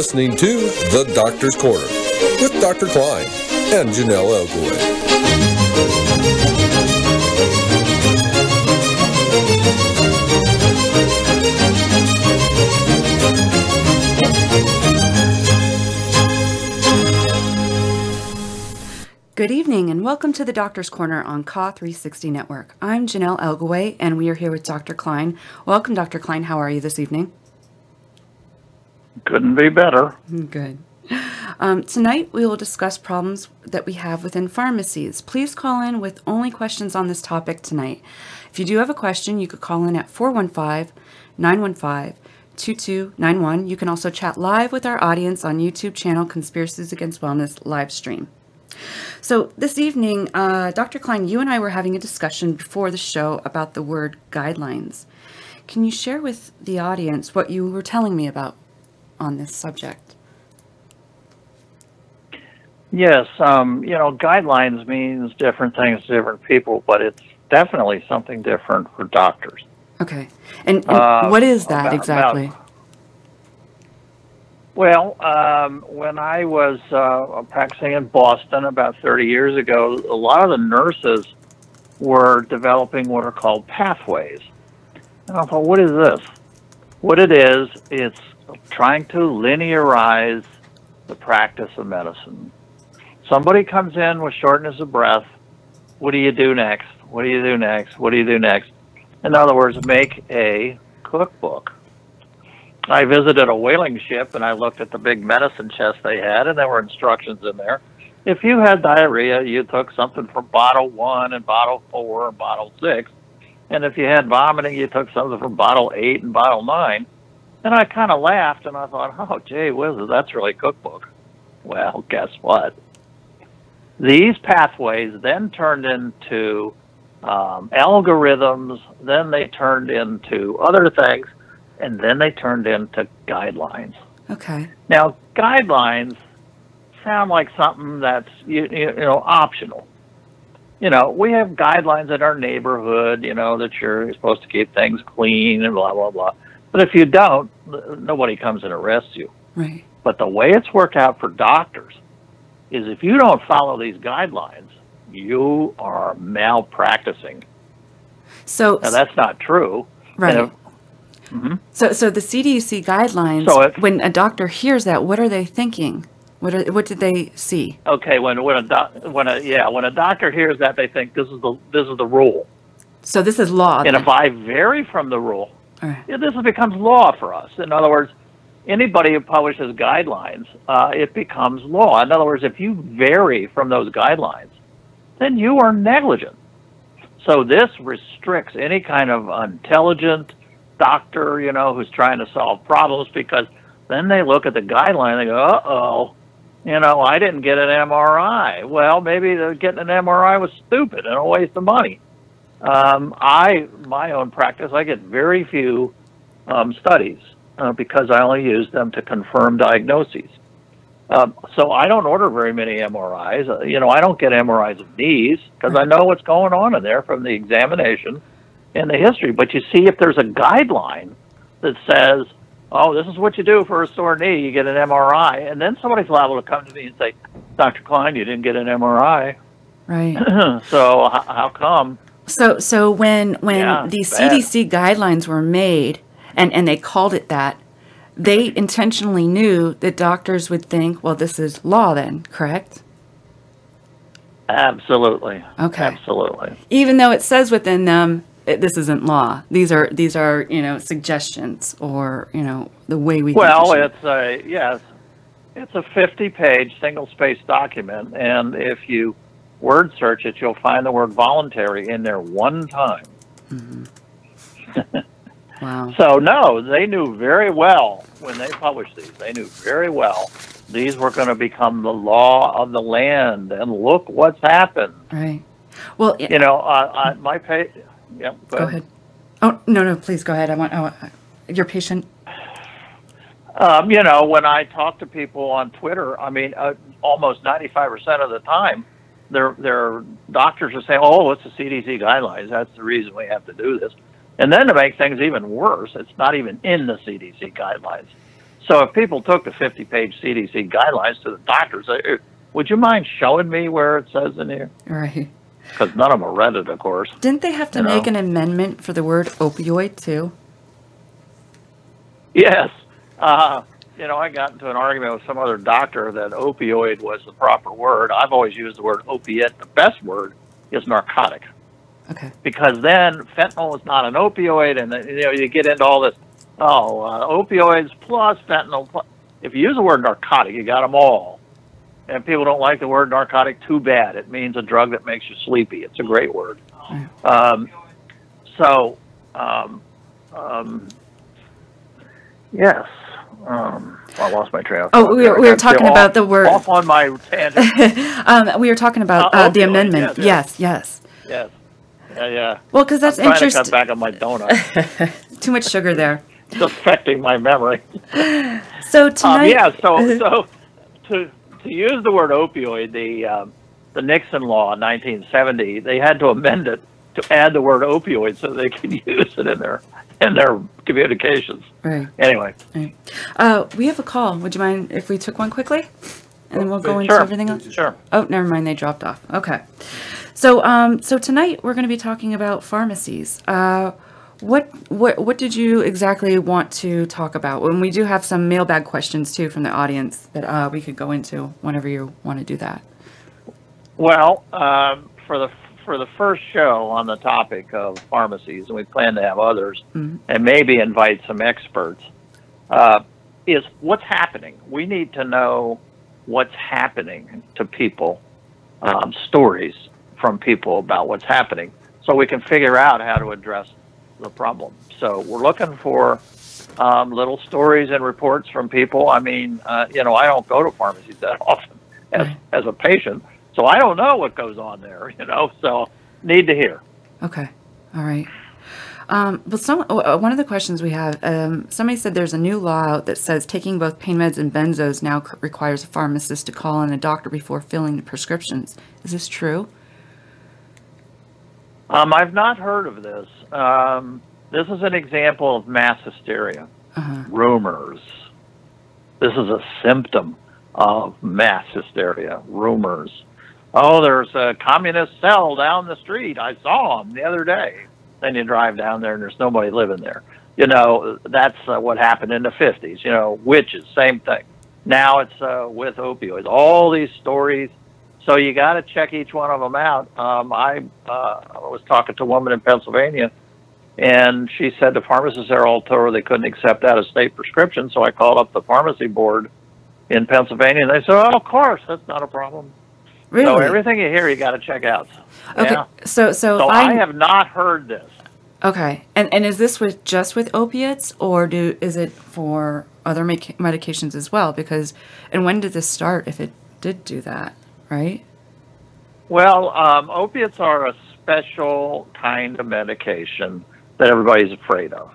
listening to The Doctor's Corner with Dr. Kline and Janelle Elgoway. Good evening and welcome to the Doctor's Corner on CAW 360 Network. I'm Janelle Elgoway and we are here with Dr. Kline. Welcome, Dr. Kline. How are you this evening? Couldn't be better. Good. Tonight we will discuss problems that we have within pharmacies. Please call in with only questions on this topic tonight. If you do have a question, you could call in at 415-915-2291. You can also chat live with our audience on YouTube channel Conspiracies Against Wellness live stream. So this evening, Dr. Kline, you and I were having a discussion before the show about the word guidelines. Can you share with the audience what you were telling me about on this subject? Yes, guidelines means different things to different people, but it's definitely something different for doctors. Okay. And what is that exactly? When I was practicing in Boston about 30 years ago, a lot of the nurses were developing what are called pathways. And I thought, what is this? What it is, it's trying to linearize the practice of medicine. Somebody comes in with shortness of breath. What do you do next? What do you do next? What do you do next? In other words, make a cookbook. I visited a whaling ship and I looked at the big medicine chest they had, and there were instructions in there. If you had diarrhea, you took something from bottle 1 and bottle 4 and bottle 6. And if you had vomiting, you took something from bottle 8 and bottle 9. And I kind of laughed and I thought, oh, gee whiz, that's really cookbook. Well, guess what? These pathways then turned into algorithms, then they turned into other things, and then they turned into guidelines. Okay. Now, guidelines sound like something that's optional. We have guidelines in our neighborhood, that you're supposed to keep things clean and blah, blah, blah. But if you don't, nobody comes and arrests you. Right. But the way it's worked out for doctors is if you don't follow these guidelines, you are malpracticing. So now, that's not true. Right. So the CDC guidelines, when a doctor hears that, what are they thinking? What did they see? Okay, when a doctor hears that, they think this is the rule. So this is law. And then. if I vary from the rule, right. This becomes law for us. In other words, anybody who publishes guidelines, it becomes law. In other words, if you vary from those guidelines, then you are negligent. So this restricts any kind of intelligent doctor, who's trying to solve problems, because then they look at the guideline and they go, uh-oh, I didn't get an MRI. Well, maybe getting an MRI was stupid and a waste of money. My own practice, I get very few studies because I only use them to confirm diagnoses. So I don't order very many MRIs. I don't get MRIs of knees because I know what's going on in there from the examination and the history. But you see, if there's a guideline that says, oh, this is what you do for a sore knee, you get an MRI, and then somebody's liable to come to me and say, Dr. Kline, you didn't get an MRI. Right. So how come? So when these CDC guidelines were made and they called it that, they intentionally knew that doctors would think, well, this is law then, correct? Absolutely. Okay. Absolutely. Even though it says within them, this isn't law. These are suggestions or the way we. Well, it's a 50-page single-spaced document, and if you word search it, you'll find the word voluntary in there one time. Mm-hmm. Wow. So no, they knew very well when they published these. They knew very well these were going to become the law of the land, and look what's happened. Right. Well, my page. Yeah, go ahead. Oh, no, please go ahead. I want your patient. When I talk to people on Twitter, almost 95% of the time, their doctors are saying, oh, it's the CDC guidelines. That's the reason we have to do this. And then to make things even worse, it's not even in the CDC guidelines. So if people took the 50-page CDC guidelines to the doctors, would you mind showing me where it says in here? Right. Because none of them read it, of course. Didn't they have to make an amendment for the word opioid, too? Yes. I got into an argument with some other doctor that opioid was the proper word. I've always used the word opiate. The best word is narcotic. Okay. Because then fentanyl is not an opioid, and you get into all this, opioids plus fentanyl. If you use the word narcotic, you got them all. And people don't like the word narcotic, too bad. It means a drug that makes you sleepy. It's a great word. Yes. I lost my train of thought. Oh, we were talking about the word. Off on my tangent. We were talking about the amendment. Yes. Yeah. Well, because that's interesting. interesting. I'm trying to cut back on my donut. Too much sugar there. It's affecting my memory. So tonight. So to use the word opioid, the Nixon law in 1970, they had to amend it to add the word opioid so they could use it in their communications. Right. Anyway. Right. We have a call. Would you mind if we took one quickly? And then we'll go into everything else? Sure. Oh, never mind. They dropped off. Okay. So tonight we're going to be talking about pharmacies. What did you exactly want to talk about? And we do have some mailbag questions, too, from the audience that we could go into whenever you want to do that. Well, for the first show on the topic of pharmacies, and we plan to have others, and maybe invite some experts, is what's happening. We need to know what's happening to people, stories from people about what's happening, so we can figure out how to address the problem. So we're looking for little stories and reports from people. I mean, I don't go to pharmacies that often as a patient, so I don't know what goes on there, so need to hear. Okay. All right. But one of the questions we have, somebody said there's a new law out that says taking both pain meds and benzos now requires a pharmacist to call in a doctor before filling the prescriptions. Is this true? I've not heard of this. This is an example of mass hysteria. Rumors. This is a symptom of mass hysteria. Rumors. Oh, there's a communist cell down the street. I saw them the other day. Then you drive down there and there's nobody living there. That's what happened in the 50s. Witches, same thing. Now it's with opioids. All these stories. So you got to check each one of them out. I was talking to a woman in Pennsylvania, and she said the pharmacists there all told her they couldn't accept out-of-state prescriptions. So I called up the pharmacy board in Pennsylvania, and they said, "Oh, of course, that's not a problem." Really? So everything you hear, you got to check out. Okay. Yeah. So I have not heard this. Okay. And is this just with opiates, or is it for other medications as well? And when did this start, if it did do that, right? Well, opiates are a special kind of medication that everybody's afraid of.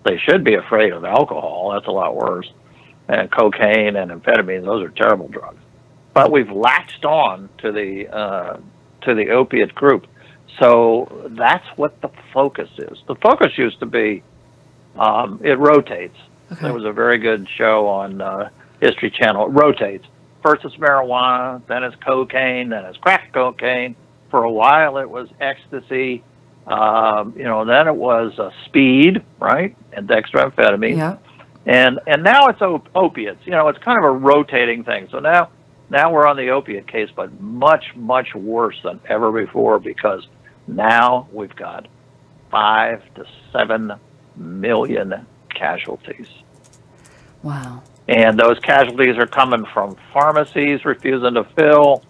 They should be afraid of alcohol. That's a lot worse. And cocaine and amphetamines, those are terrible drugs. But we've latched on to the opiate group. So that's what the focus is. The focus used to be, it rotates. Okay. There was a very good show on History Channel. It rotates. First it's marijuana, then it's cocaine, then it's crack cocaine. For a while it was ecstasy. Then it was speed, right, and dextroamphetamine. Yeah. And now it's opiates. It's kind of a rotating thing. So now we're on the opiate case, but much, much worse than ever before, because now we've got 5 to 7 million casualties. Wow. And those casualties are coming from pharmacies refusing to fill,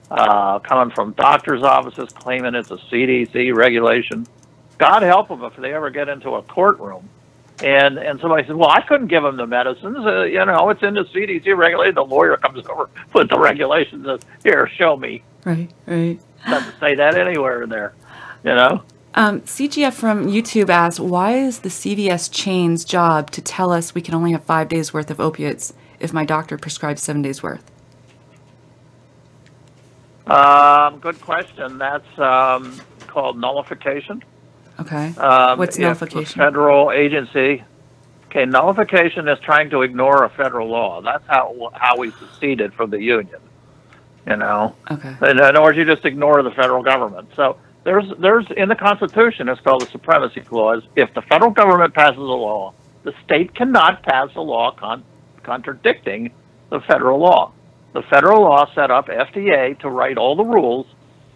coming from doctors' offices claiming it's a CDC regulation. God help them if they ever get into a courtroom and somebody says, well, I couldn't give them the medicines. It's in the CDC regulated. The lawyer comes over with the regulations and says, here, show me. Right. Doesn't say that anywhere in there, CGF from YouTube asks, why is the CVS chain's job to tell us we can only have 5 days worth of opiates if my doctor prescribes 7 days worth? Good question. That's called nullification. Okay. What's nullification? If a federal agency Okay, nullification is trying to ignore a federal law. That's how we seceded from the Union. You know. Okay. In other words, you just ignore the federal government. So there's in the Constitution, it's called the Supremacy Clause. If the federal government passes a law, the state cannot pass a law contradicting the federal law. The federal law set up FDA to write all the rules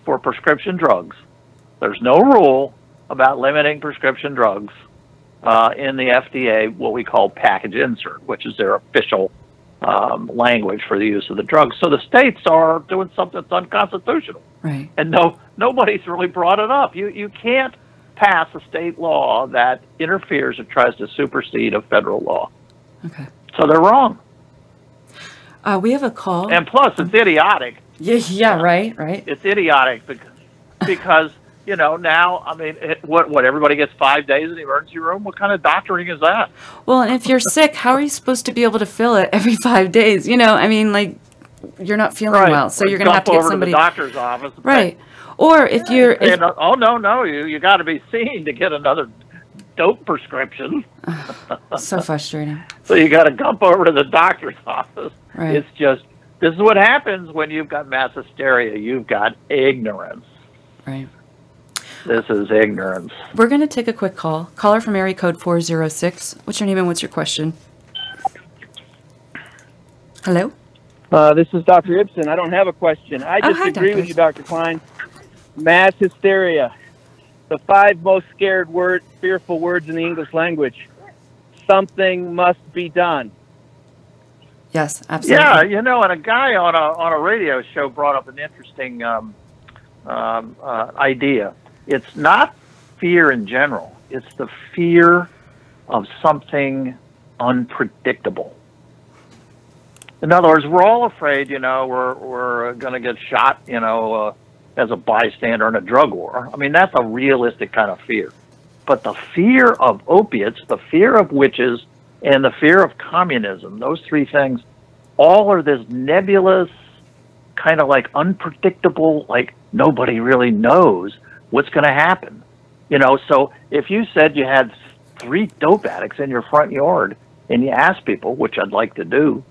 for prescription drugs. There's no rule about limiting prescription drugs in the FDA, what we call package insert, which is their official language for the use of the drugs. So the states are doing something that's unconstitutional. Right. And nobody's really brought it up. You can't pass a state law that interferes or tries to supersede a federal law. Okay. So they're wrong. We have a call. And plus, it's idiotic. Yeah, right. It's idiotic because you know, now, I mean, what everybody gets 5 days in the emergency room? What kind of doctoring is that? Well, and if you're sick, how are you supposed to be able to fill it every 5 days? You know, I mean, like, you're not feeling well, so you're going to have to get somebody. To the doctor's office. Right. Or if you're... oh, no, you got to be seen to get another dope prescription. So frustrating. So you got to gump over to the doctor's office. Right. It's just, this is what happens when you've got mass hysteria. You've got ignorance. Right. This is ignorance. We're going to take a quick call. Caller from area code 406. What's your name and what's your question? Hello? This is Dr. Ibsen. I don't have a question. I just agree with you, Dr. Kline. Mass hysteria. The 5 most fearful words in the English language. Something must be done. Yes, absolutely. Yeah, you know, and a guy on a radio show brought up an interesting idea. It's not fear in general. It's the fear of something unpredictable. In other words, we're all afraid, you know, we're going to get shot, you know, as a bystander in a drug war. I mean, that's a realistic kind of fear. But the fear of opiates, the fear of witches, and the fear of communism, those 3 things, all are this nebulous, kind of like unpredictable, like nobody really knows what's going to happen. You know, so if you said you had 3 dope addicts in your front yard and you asked people, which I'd like to do,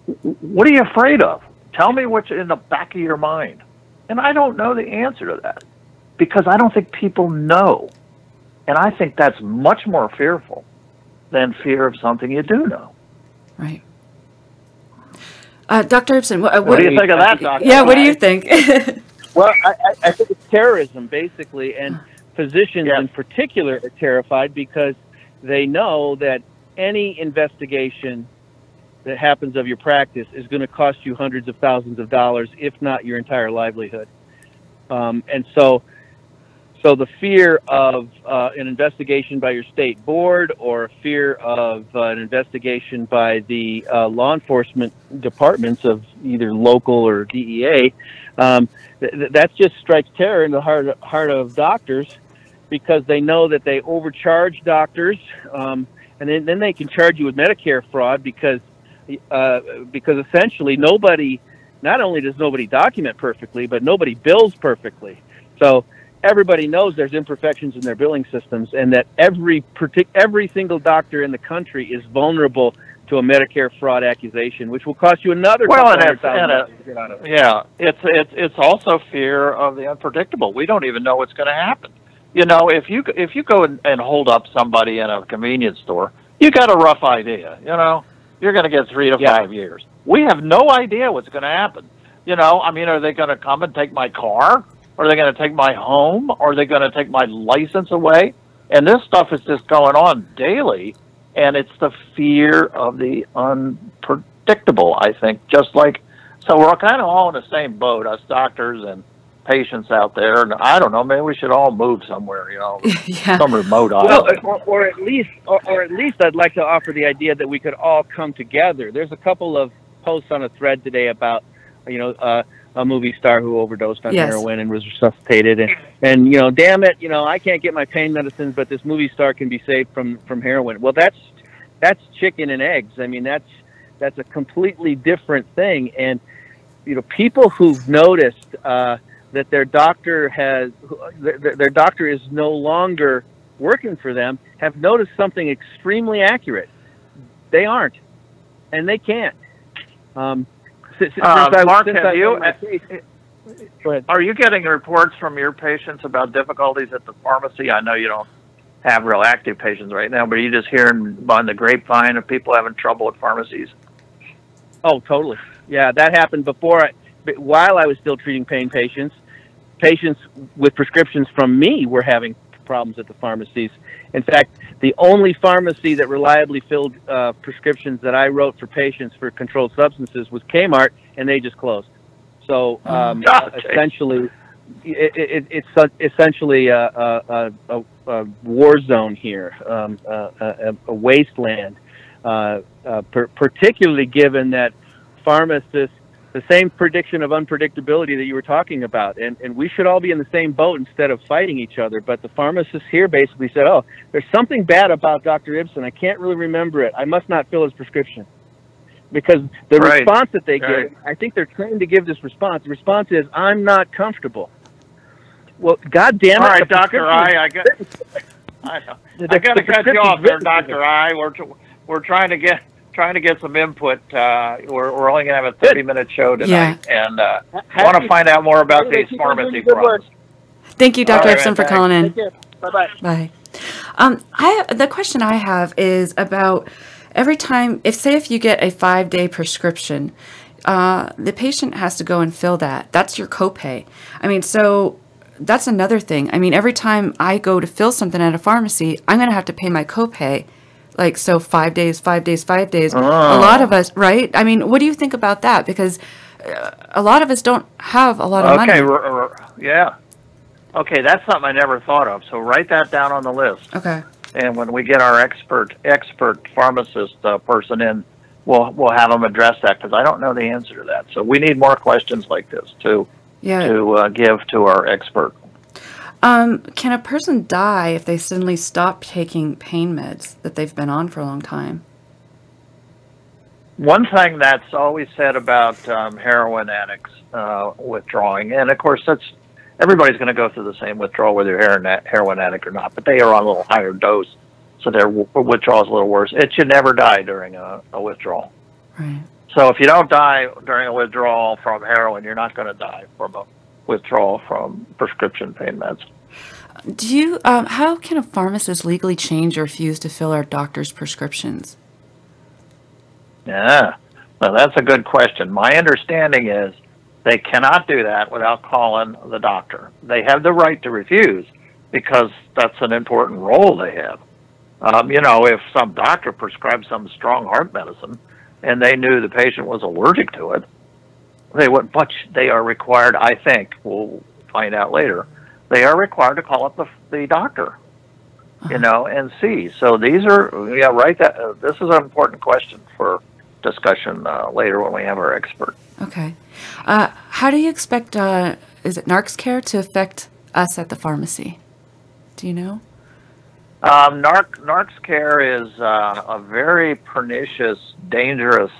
what are you afraid of? Tell me what's in the back of your mind. And I don't know the answer to that because I don't think people know. And I think that's much more fearful than fear of something you do know. Right. Dr. Ibsen, what do you think of that, Doctor? Yeah, what do you think? Well, I think it's terrorism, basically, and physicians in particular are terrified because they know that any investigation that happens of your practice is going to cost you hundreds of thousands of dollars, if not your entire livelihood. And so the fear of an investigation by your state board or a fear of an investigation by the law enforcement departments of either local or DEA, that just strikes terror in the heart of doctors because they know that they overcharge doctors, and then they can charge you with Medicare fraud because essentially not only does nobody document perfectly, but nobody bills perfectly. So everybody knows there's imperfections in their billing systems, and that every single doctor in the country is vulnerable to a Medicare fraud accusation, which will cost you another $100,000. Yeah, it's also fear of the unpredictable. We don't even know what's going to happen. You know, if you go and hold up somebody in a convenience store, you got a rough idea. You know, you're going to get 3 to 5 years. We have no idea what's going to happen. You know, I mean, are they going to come and take my car? Are they going to take my home? Are they going to take my license away? And this stuff is just going on daily, and it's the fear of the unpredictable, I think. Just like, so we're kind of all in the same boat, us doctors and patients out there. And I don't know, maybe we should all move somewhere, you know, some remote island. Well, or at least I'd like to offer the idea that we could all come together. There's a couple of posts on a thread today about, you know, a movie star who overdosed on heroin and was resuscitated, and you know, damn it, you know, I can't get my pain medicines, but this movie star can be saved from heroin. Well, that's chicken and eggs. I mean, that's a completely different thing. And you know, people who've noticed that their doctor is no longer working for them have noticed something extremely accurate. They aren't, and they can't. Mark, are you getting reports from your patients about difficulties at the pharmacy? I know you don't have real active patients right now, but are you just hearing on the grapevine of people having trouble at pharmacies? Oh, totally. Yeah, that happened before. While I was still treating pain patients, patients with prescriptions from me were having problems at the pharmacies. In fact, the only pharmacy that reliably filled prescriptions that I wrote for patients for controlled substances was Kmart, and they just closed. So essentially, it's essentially a war zone here, a wasteland, particularly given that pharmacists, the same prediction of unpredictability that you were talking about, and we should all be in the same boat instead of fighting each other. But the pharmacists here basically said, oh, there's something bad about Dr. Ibsen. I can't really remember it. I must not fill his prescription. Because the response that they give, I think they're trained to give this response. The response is, I'm not comfortable. Well, God damn it. All right, Dr. I got to cut you off there, Dr. I. We're trying to get some input. We're only going to have a 30-minute show tonight, and I want to find out more about these pharmacy problems. Thank you, Dr. Ibsen, for calling in. Bye-bye. Bye. The question I have is about every time, if you get a 5-day prescription, the patient has to go and fill that. That's your copay. I mean, so that's another thing. I mean, every time I go to fill something at a pharmacy, I'm going to have to pay my copay. Like, so 5 days, 5 days, 5 days. Oh. A lot of us, right? I mean, what do you think about that? Because a lot of us don't have a lot of money. Yeah. Okay, that's something I never thought of. So write that down on the list. Okay. And when we get our expert pharmacist person in, we'll have them address that, because I don't know the answer to that. So we need more questions like this to give to our expert. Can a person die if they suddenly stop taking pain meds that they've been on for a long time? One thing that's always said about heroin addicts withdrawing, and of course everybody's going to go through the same withdrawal whether you're a heroin addict or not, but they are on a little higher dose, so their withdrawal is a little worse. It should never die during a withdrawal. Right. So if you don't die during a withdrawal from heroin, you're not going to die from a withdrawal from prescription pain meds. Do you? How can a pharmacist legally change or refuse to fill our doctor's prescriptions? Yeah, well, that's a good question. My understanding is they cannot do that without calling the doctor. They have the right to refuse because that's an important role they have. If some doctor prescribed some strong heart medicine and they knew the patient was allergic to it, they would, but they are required, I think, we'll find out later, they are required to call up the doctor, and see. So these are, this is an important question for discussion later when we have our expert. Okay. How do you expect, is it Gnarrk's care to affect us at the pharmacy? Do you know? Gnarrk's care is a very pernicious, dangerous,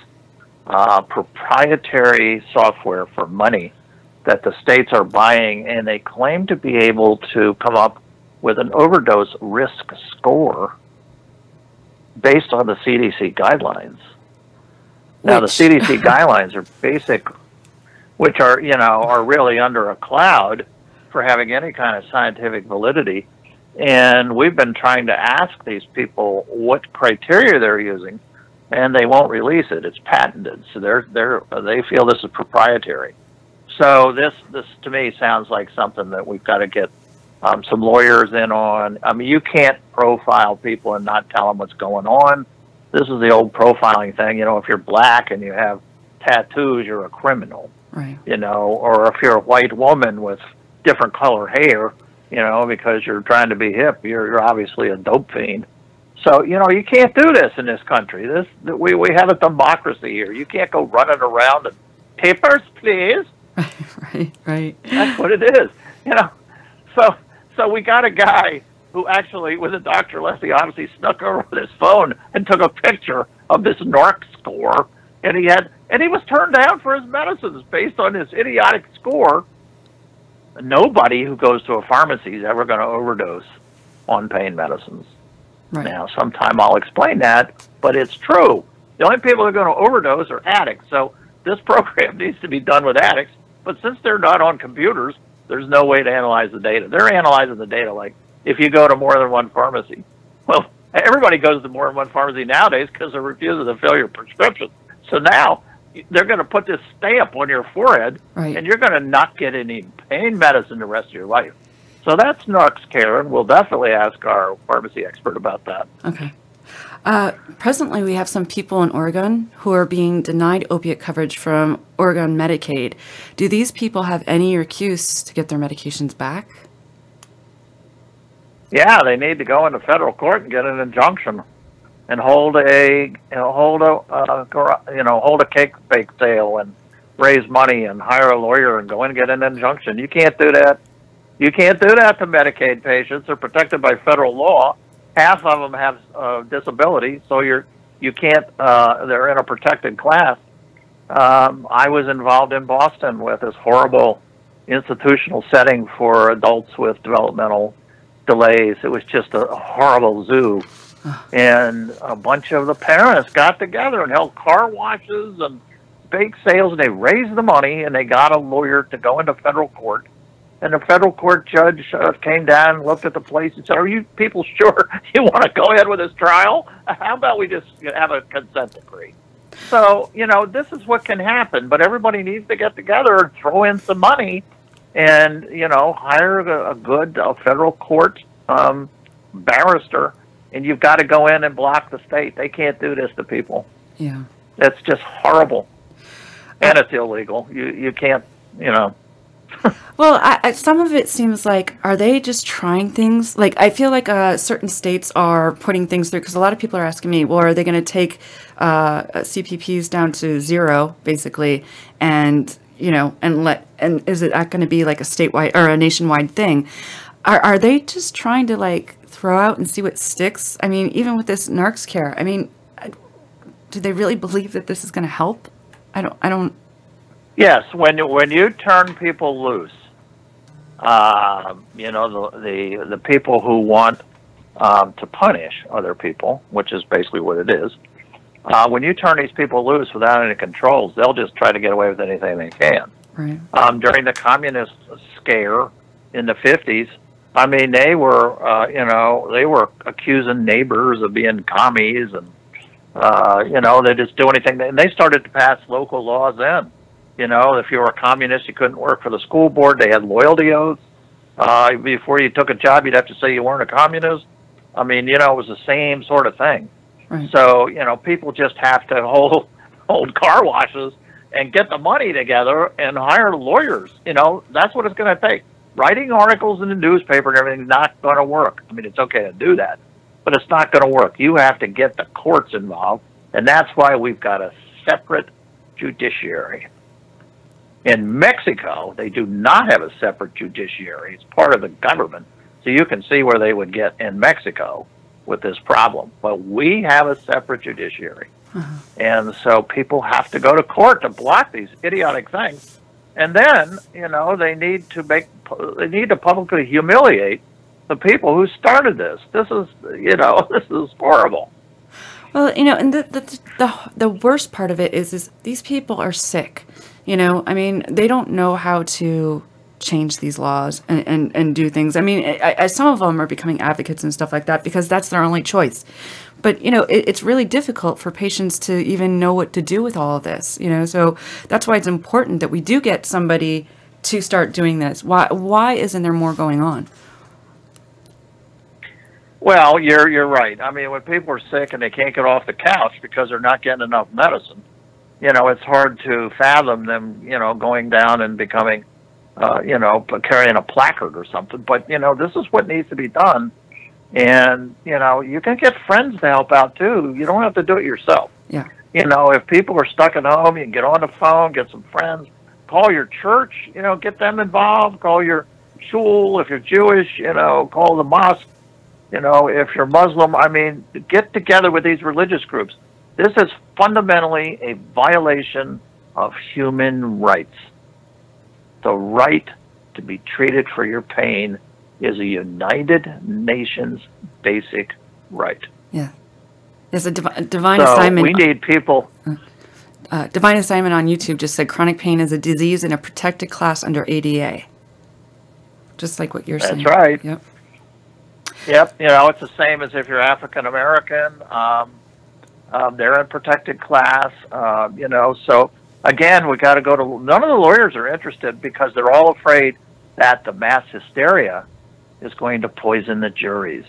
proprietary software for money that the states are buying, and they claim to be able to come up with an overdose risk score based on the CDC guidelines. Now, the CDC guidelines are basic, which are, are really under a cloud for having any kind of scientific validity. And we've been trying to ask these people what criteria they're using, and they won't release it. It's patented, so they feel this is proprietary. So this to me sounds like something that we've got to get some lawyers in on. I mean, you can't profile people and not tell them what's going on. This is the old profiling thing. If you're black and you have tattoos, you're a criminal. Right. Or if you're a white woman with different color hair, because you're trying to be hip, you're obviously a dope fiend. So, you can't do this in this country. We have a democracy here. You can't go running around and papers, please. Right. That's what it is. So we got a guy who actually, with a Dr. Leslie, obviously snuck over with his phone and took a picture of this Gnarrk score, and he was turned down for his medicines based on this idiotic score. Nobody who goes to a pharmacy is ever going to overdose on pain medicines. Right. Now, sometime I'll explain that, but it's true. The only people who are going to overdose are addicts. So this program needs to be done with addicts. But since they're not on computers, there's no way to analyze the data. They're analyzing the data like if you go to more than one pharmacy. Well, everybody goes to more than one pharmacy nowadays because they're refusing to fill your prescription. So now they're going to put this stamp on your forehead, Right. and you're going to not get any pain medicine the rest of your life. So that's Gnarrk's care, and we'll definitely ask our pharmacy expert about that. Okay. Presently, we have some people in Oregon who are being denied opiate coverage from Oregon Medicaid. Do these people have any excuse to get their medications back? Yeah, they need to go into federal court and get an injunction, and hold a cake bake sale and raise money and hire a lawyer and go in and get an injunction. You can't do that. You can't do that to Medicaid patients. They're protected by federal law. Half of them have disability, so you can't. They're in a protected class. I was involved in Boston with this horrible institutional setting for adults with developmental delays. It was just a horrible zoo, and a bunch of the parents got together and held car washes and bake sales, and they raised the money, and they got a lawyer to go into federal court. And the federal court judge came down and looked at the place and said, "Are you people sure you want to go ahead with this trial? How about we just have a consent decree?" So, this is what can happen, but everybody needs to get together and throw in some money and, hire a good federal court barrister, and you've got to go in and block the state. They can't do this to people. Yeah. That's just horrible. And it's illegal. You can't, Well, some of it seems like, are they just trying things? Like, I feel like certain states are putting things through, because a lot of people are asking me, well, are they going to take CPPs down to zero, basically, and, and is it going to be like a statewide or a nationwide thing? Are they just trying to, like, throw out and see what sticks? I mean, even with this Gnarrk's care, I mean, do they really believe that this is going to help? I don't. Yes, when you turn people loose, the people who want to punish other people, which is basically what it is, when you turn these people loose without any controls, they'll just try to get away with anything they can. Right. During the communist scare in the 50s, I mean, they were accusing neighbors of being commies, and they just do anything. And they started to pass local laws then. If you were a communist, you couldn't work for the school board. They had loyalty oaths. Before you took a job, you'd have to say you weren't a communist. I mean, it was the same sort of thing. Right. So, people just have to hold car washes and get the money together and hire lawyers. That's what it's going to take. Writing articles in the newspaper and everything is not going to work. I mean, it's okay to do that, but it's not going to work. You have to get the courts involved, and that's why we've got a separate judiciary. In Mexico, they do not have a separate judiciary. It's part of the government. So you can see where they would get in Mexico with this problem. But we have a separate judiciary. And so people have to go to court to block these idiotic things. And then, they need to publicly humiliate the people who started this. This is, this is horrible. Well, and the worst part of it is these people are sick. I mean, they don't know how to change these laws and do things. I mean, some of them are becoming advocates and stuff like that because that's their only choice. But, it's really difficult for patients to even know what to do with all of this, So that's why it's important that we do get somebody to start doing this. Why isn't there more going on? Well, you're right. I mean, when people are sick and they can't get off the couch because they're not getting enough medicine, it's hard to fathom them, going down and becoming, carrying a placard or something. But, this is what needs to be done. And, you can get friends to help out, too. You don't have to do it yourself. Yeah. If people are stuck at home, you can get on the phone, get some friends, call your church, get them involved, call your shul if you're Jewish, call the mosque, if you're Muslim. I mean, get together with these religious groups. This is fundamentally a violation of human rights. The right to be treated for your pain is a United Nations basic Right. Yeah. There's a divine So assignment. we need people. Divine Assignment on YouTube just said chronic pain is a disease in a protected class under ADA. Just like what you're saying. That's right. Yep. Yep. You know, it's the same as if you're African American. They're in protected class. You know, so again, we got to go to. None of the lawyers are interested because they're all afraid that the mass hysteria is going to poison the juries,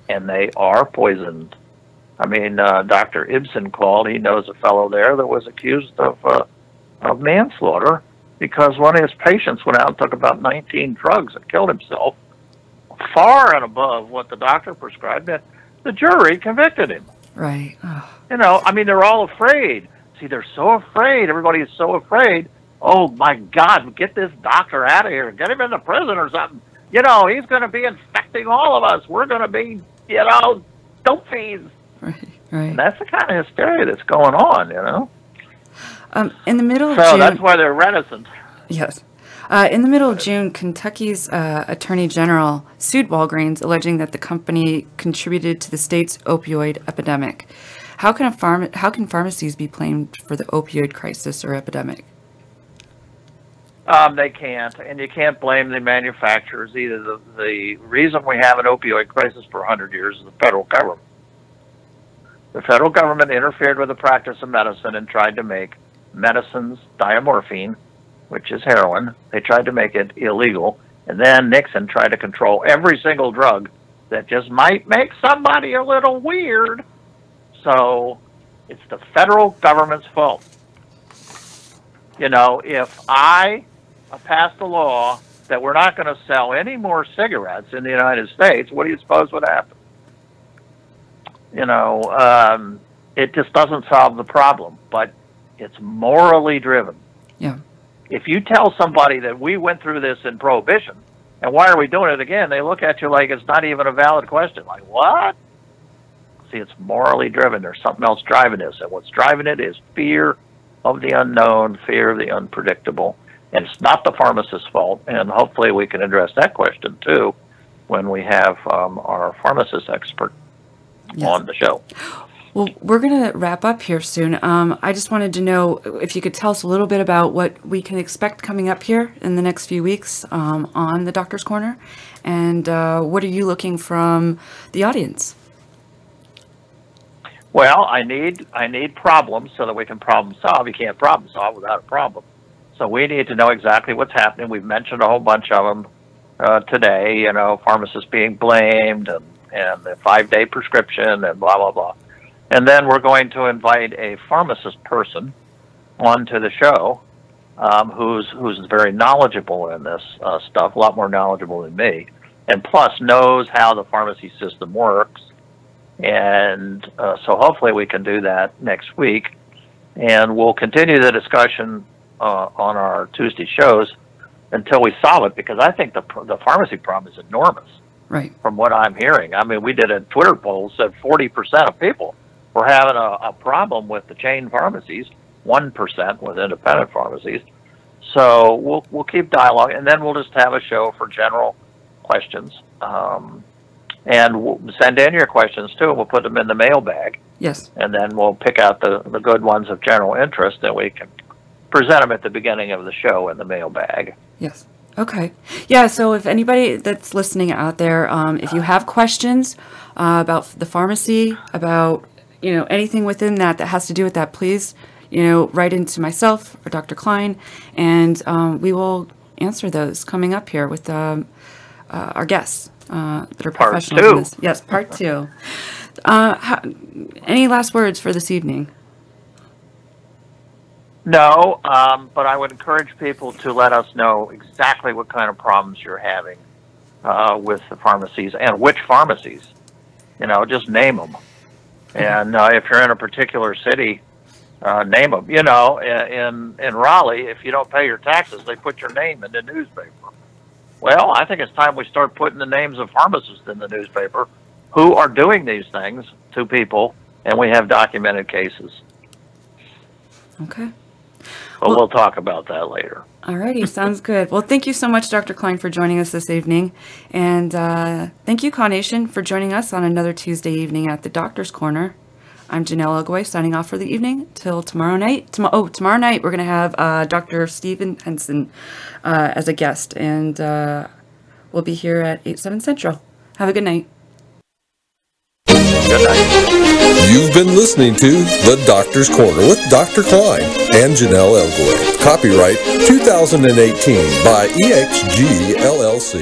and they are poisoned. I mean, Dr. Ibsen called. He knows a fellow there that was accused of manslaughter because one of his patients went out and took about 19 drugs and killed himself, far and above what the doctor prescribed. And the jury convicted him. Right. Oh. You know, I mean, they're all afraid. See, they're so afraid. Everybody is so afraid. Oh, my God, get this doctor out of here. Get him into prison or something. You know, he's going to be infecting all of us. We're going to be, you know, dope fiends. Right, right. And that's the kind of hysteria that's going on, you know. In the middle of So June, that's why they're reticent. Yes. In the middle of June, Kentucky's Attorney General sued Walgreens, alleging that the company contributed to the state's opioid epidemic. How can pharmacies be blamed for the opioid crisis or epidemic? They can't, and you can't blame the manufacturers either. The reason we have an opioid crisis for 100 years is the federal government. The federal government interfered with the practice of medicine and tried to make medicines, diamorphine, which is heroin, they tried to make it illegal. And then Nixon tried to control every single drug that just might make somebody a little weird. So it's the federal government's fault. You know, if I passed a law that we're not going to sell any more cigarettes in the United States, what do you suppose would happen? You know, it just doesn't solve the problem, but it's morally driven. Yeah. If you tell somebody that we went through this in Prohibition, and why are we doing it again, they look at you like it's not even a valid question. Like, what? See, it's morally driven. There's something else driving this, and what's driving it is fear of the unknown, fear of the unpredictable, and it's not the pharmacist's fault, and hopefully we can address that question, too, when we have our pharmacist expert on the show. Well, we're going to wrap up here soon. I just wanted to know if you could tell us a little bit about what we can expect coming up here in the next few weeks on the Doctor's Corner, and what are you looking from the audience? Well, I need problems so that we can problem solve. You can't problem solve without a problem. So we need to know exactly what's happening. We've mentioned a whole bunch of them today, you know, pharmacists being blamed and the 5-day prescription and blah, blah, blah. And then we're going to invite a pharmacist person onto the show who's very knowledgeable in this stuff, a lot more knowledgeable than me, and plus knows how the pharmacy system works. And so hopefully we can do that next week. And we'll continue the discussion on our Tuesday shows until we solve it, because I think the pharmacy problem is enormous. Right. From what I'm hearing. I mean, we did a Twitter poll said 40% of people were having a problem with the chain pharmacies, 1% with independent pharmacies. So we'll keep dialogue, and then we'll just have a show for general questions. And we'll send in your questions, too, and we'll put them in the mailbag. Yes. And then we'll pick out the good ones of general interest, and we can present them at the beginning of the show in the mailbag. Yes. Okay. Yeah, so if anybody that's listening out there, if you have questions about the pharmacy, about, you know, anything within that has to do with that, please, you know, write into myself or Dr. Kline, and we will answer those coming up here with our guests that are professionals in this. Yes, part 2. Any last words for this evening? No, but I would encourage people to let us know exactly what kind of problems you're having with the pharmacies and which pharmacies. You know, just name them. And if you're in a particular city, name them. You know, in Raleigh, if you don't pay your taxes, they put your name in the newspaper. Well, I think it's time we start putting the names of pharmacists in the newspaper who are doing these things to people, and we have documented cases. Okay. But we'll talk about that later. Alrighty, sounds good. Well, thank you so much, Dr. Kline, for joining us this evening. And thank you, Carnation, for joining us on another Tuesday evening at the Doctor's Corner. I'm Janelle Ogway, signing off for the evening till tomorrow night. Tomorrow night we're going to have Dr. Stephen Henson as a guest. And we'll be here at 8/7 Central. Have a good night. Good night. You've been listening to The Doctor's Corner with Dr. Kline and Janelle Ogway. Copyright 2018 by EXG LLC.